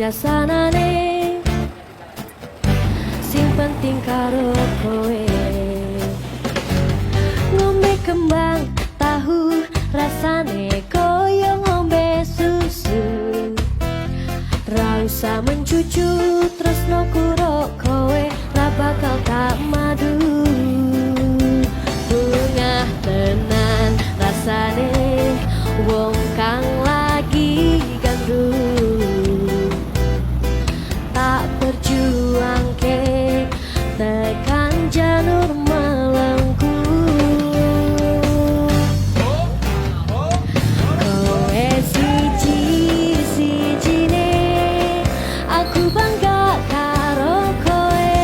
biasanane sing penting karo kowe ngombe kembang tahu rasane koyo ngombe susu ra usah mencucu tresno kuro kowe ra bakal tak madu bunga tenan rasane wong kang lagi gandrung tak berjuang ke tekan janur melengkung kowe siji-sijine aku bangga karo kowe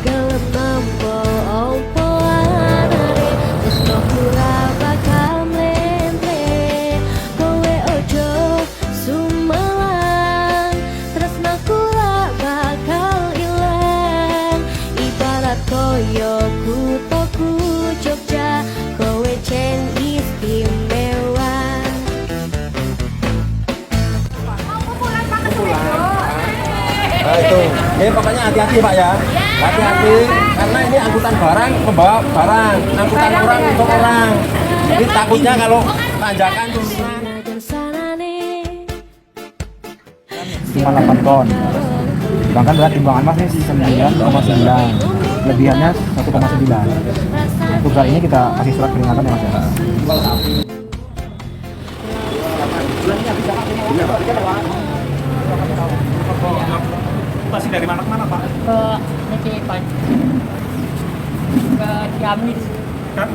gelem nampa opo anane tresno ora bakal mlentre kowe ojo sumelang tresnaku ora bakal ilang ibarat koyo kutoku Jogja kowe cen istimewa. Nah itu, pokoknya hati-hati Pak ya, hati-hati karena ini angkutan barang membawa barang, angkutan orang untuk orang. Jadi takutnya kalau tanjakan turunan. Cuma 8 ton. Sedangkan berat timbangan Mas ini 9,9. Lebihannya 1,9. Untuk kali ini kita kasih surat peringatan ya Mas ya. Masih dari mana ke mana Pak? Ke Niki Pak. Ke Ciamis. Kan